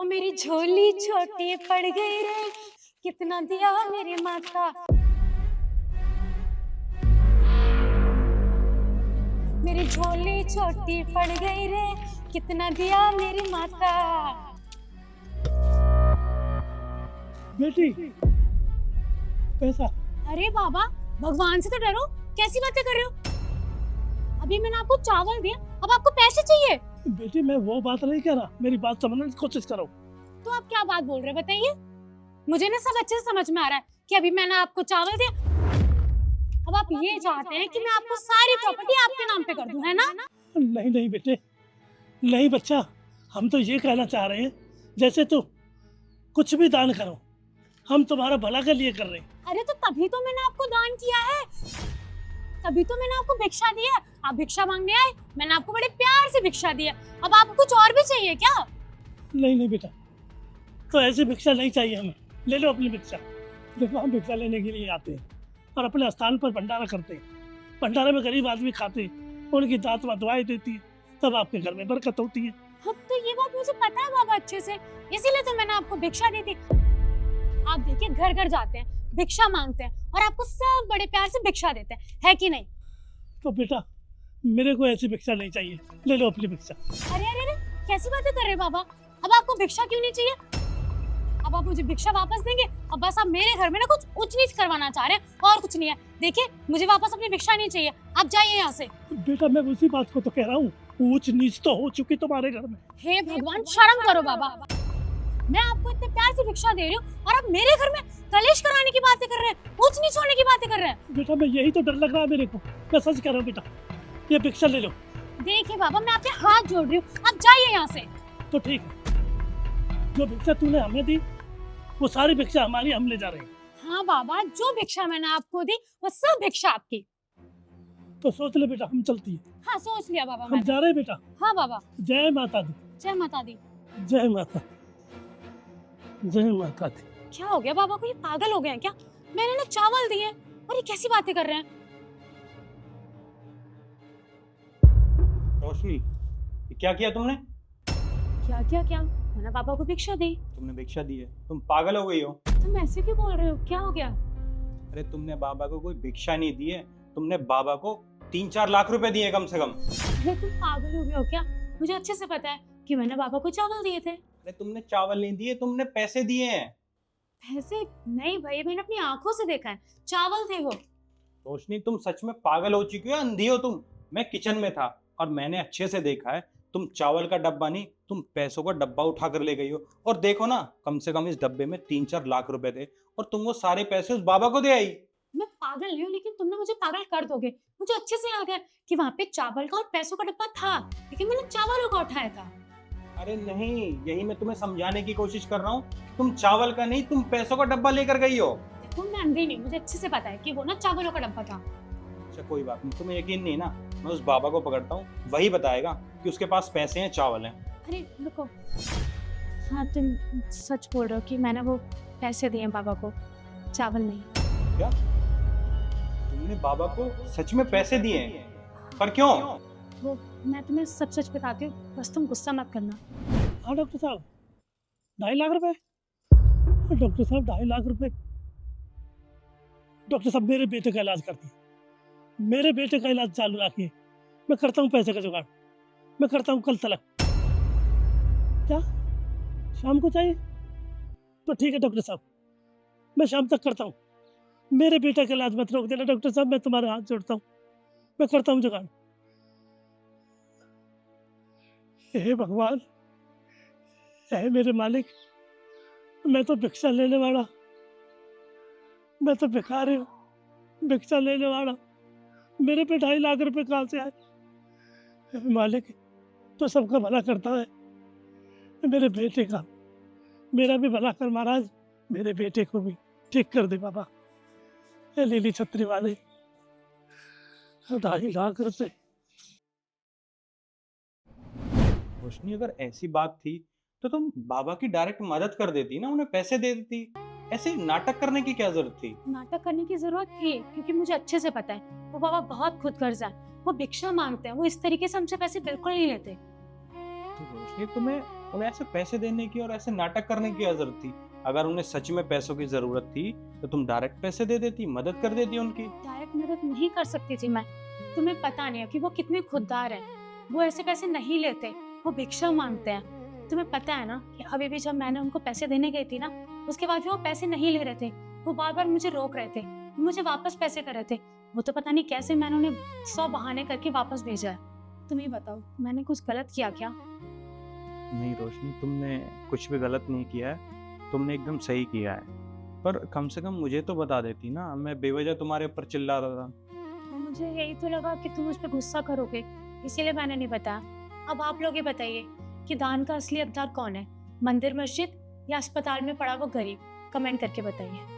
मेरी झोली छोटी पड़ गई रे, कितना दिया मेरी माता। मेरी झोली छोटी पड़ गई रे, कितना दिया मेरी माता। बेटी पैसा। अरे बाबा, भगवान से तो डरो, कैसी बातें कर रहे हो? अभी मैंने आपको चावल दिया, अब आपको पैसे चाहिए? बेटी मैं वो बात नहीं कह रहा, मेरी बात समझने की कोशिश करो। तो आप क्या बात बोल रहे हैं बताइए? मुझे ना सब अच्छे से समझ में आ रहा है कि अभी मैंने आपको चावल दिया, अब आप ये चाहते हैं कि मैं आपको सारी प्रॉपर्टी आपके नाम पे कर दूं, है ना? नहीं नहीं बेटे, नहीं बच्चा, हम तो ये कहना चाह रहे हैं जैसे तो कुछ भी दान करो, हम तुम्हारा भला के लिए कर रहे हैं। अरे तो तभी तो मैंने आपको दान किया है, तभी तो मैंने आपको भिक्षा दी है। आप भिक्षा मांगने आए, मैंने आपको बड़े प्यार से भिक्षा दी है। अब आपको कुछ और भी चाहिए क्या? नहीं नहीं बेटा, तो ऐसी भिक्षा नहीं चाहिए हमें, ले लो अपनी भिक्षा। देखो हम भिक्षा लेने के लिए आते हैं और अपने स्थान पर भंडारा करते हैं। भंडारे में गरीब आदमी खाते हैं, उनकी दात दुआएं देती है, तब आपके घर में बरकत होती है। अब तो ये बात मुझे पता है बाबा अच्छे से, इसीलिए तो मैंने आपको भिक्षा दी थी। आप देखिए घर घर जाते हैं, भिक्षा मांगते हैं और आपको सब बड़े प्यार से भिक्षा देते हैं, है कि नहीं? तो बेटा मेरे को ऐसी भिक्षा नहीं चाहिए, ले लो अपनी भिक्षा। अरे अरे अरे, कैसी बातें कर रहे हैं बाबा? अब आपको भिक्षा क्यों नहीं चाहिए? अब आप मुझे भिक्षा वापस देंगे? अब बस आप मेरे घर में ना कुछ ऊंच नीच करवाना चाह रहे हैं और कुछ नहीं है। देखिए मुझे वापस अपनी भिक्षा नहीं चाहिए, आप जाइए यहाँ से। बेटा मैं उसी बात को तो कह रहा हूँ, ऊंच नीच तो हो चुकी तुम्हारे घर में। हे भगवान, शर्म करो बाबा। मैं आपको इतने प्यार से भिक्षा दे रही हूँ और आप मेरे घर में कलेश कराने की बातें कर रहे हैं, ऊंच नीच होने की बातें कर रहे हैं। बेटा मैं यही तो डर लग रहा है मेरे को, मैं सच कह रहा हूँ बेटा, ये भिक्षा ले लो। देखिए बाबा, मैं आपके हाथ जोड़ रही हूँ, आप जाइए यहाँ से। तो ठीक है, जो भिक्षा तूने हमें दी वो सारी भिक्षा हमारी, हम ले जा रहे हैं। हाँ बाबा, जो भिक्षा मैंने आपको दी वो सब भिक्षा आपकी। तो सोच ले बेटा, हम चलती है। हाँ सोच लिया बाबा हम मैंने। जा रहे हैं बेटा। हाँ बाबा। जय माता दी। जय माता दी। जय माता, जय माता दी। क्या हो गया बाबा को, ये पागल हो गए हैं क्या? मैंने ना चावल दिए और ये कैसी बातें कर रहे हैं? रोशनी, ये क्या किया तुमने? क्या क्या क्या? मैंने पापा को भिक्षा दी। तुमने भिक्षा दी है? तुम पागल हो गई हो? तुम ऐसे क्यों बोल रहे हो, क्या हो गया? अरे तुमने बाबा को कोई भिक्षा नहीं दी है, तुमने बाबा को 3-4 लाख रुपए दिए कम से कम। अरे तुम पागल हो गए हो क्या? मुझे अच्छे से पता है कि मैंने पापा को चावल दिए थे। अरे तुमने चावल नहीं दिए, तुमने पैसे दिए हैं। पैसे नहीं भाई, मैंने अपनी आंखों से देखा है, चावल थे वो। रोशनी तुम सच में पागल हो चुकी हो, अंधी हो तुम। मैं किचन में था और मैंने अच्छे से देखा है, तुम चावल का डब्बा नहीं, तुम पैसों का डब्बा उठा कर ले गई हो। और देखो ना, कम से कम इस डब्बे में 3-4 लाख रुपए थे और तुम वो सारे पैसे उस बाबा को दे आई। मैं पागल नहीं हूँ, लेकिन तुमने मुझे पागल कर दोगे। मुझे अच्छे से याद है कि वहाँ पे चावल का और पैसों का डब्बा था, लेकिन मैंने चावलों का उठाया था। अरे नहीं, यही मैं तुम्हें समझाने की कोशिश कर रहा हूँ। तुम चावल का नहीं, तुम पैसों का डब्बा लेकर गई हो। देखो मैं अंधी नहीं, मुझे अच्छे से पता है कि वो ना चावलों का डब्बा था। अच्छा कोई बात नहीं, तुम्हें यकीन नहीं ना, मैं उस बाबा को पकड़ता हूँ, वही बताएगा कि उसके पास पैसे हैं, चावल हैं। अरे रुको, हाँ तुम सच बोल रहे हो कि मैंने वो पैसे दिए पापा को, चावल नहीं। क्या तुमने बाबा को सच में पैसे दिए हैं? पर क्यों? वो मैं तुम्हें सब सच बताती हूँ, बस तुम गुस्सा मत करना। हाँ डॉक्टर साहब, 2.5 लाख रुपए? डॉक्टर साहब 2.5 लाख रुपए? डॉक्टर साहब मेरे बेटे का इलाज करती, मेरे बेटे का इलाज चालू रखिए, मैं करता हूँ पैसे का जुगाड़, मैं करता हूँ कल तलक। क्या शाम को चाहिए? तो ठीक है डॉक्टर साहब, मैं शाम तक करता हूँ। मेरे बेटे का इलाज मत रोक देना डॉक्टर साहब, मैं तुम्हारे हाथ जोड़ता हूँ, मैं करता हूँ जुगाड़। हे भगवान, हे मेरे मालिक, मैं तो भिक्षा लेने वाला, मैं तो भिखारी हूँ, भिक्षा लेने वाला, मेरे पे 2.5 लाख रुपए कहाँ से आए? हे मालिक, तो सबका भला करता है, मेरे बेटे का, मेरा भी भला कर महाराज, मेरे बेटे को भी ठीक कर दे बाबा। ये लीली छतरी वाले 2.5 लाख रुपए। रोशनी, अगर ऐसी बात थी तो तुम बाबा की डायरेक्ट मदद कर देती ना, उन्हें पैसे दे देती। ऐसे नाटक करने की क्या जरूरत थी? नाटक करने की जरूरत थी क्योंकि मुझे अच्छे से पता है वो बाबा बहुत खुदगर्जा है, वो भिक्षा मांगते हैं, वो इस तरीके से हमसे पैसे बिल्कुल नहीं लेते। तो रोशनी, तुम्हें उन्हें ऐसे पैसे देने की और ऐसे नाटक करने की क्या जरूरत थी? अगर उन्हें सच में पैसों की जरूरत थी तो तुम डायरेक्ट पैसे दे देती, मदद कर देती उनकी। डायरेक्ट मदद नहीं कर सकती थी मैं। तुम्हें पता नहीं है कि वो कितने खुददार हैं। वो ऐसे पैसे नहीं लेते, वो भिक्षा मांगते हैं। तुम्हें पता है ना कि अभी भी जब मैंने उनको पैसे देने गई थी ना, उसके बाद भी वो पैसे नहीं ले रहे थे। वो बार बार मुझे रोक रहे थे, मुझे वापस पैसे कर रहे थे। वो तो पता नहीं कैसे मैंने उन्हें 100 बहाने करके वापस भेजा है। तुम ही बताओ, मैंने कुछ गलत किया क्या? नहीं रोशनी, तुमने कुछ भी गलत नहीं किया है, तुमने एकदम सही किया है। पर कम से कम मुझे तो बता देती ना, मैं बेवजह तुम्हारे ऊपर चिल्ला रहा था। मुझे यही तो लगा कि तुम उस पर गुस्सा करोगे, इसीलिए मैंने नहीं बताया। अब आप लोग ये बताइए कि दान का असली हकदार कौन है, मंदिर, मस्जिद या अस्पताल में पड़ा वो गरीब? कमेंट करके बताइए।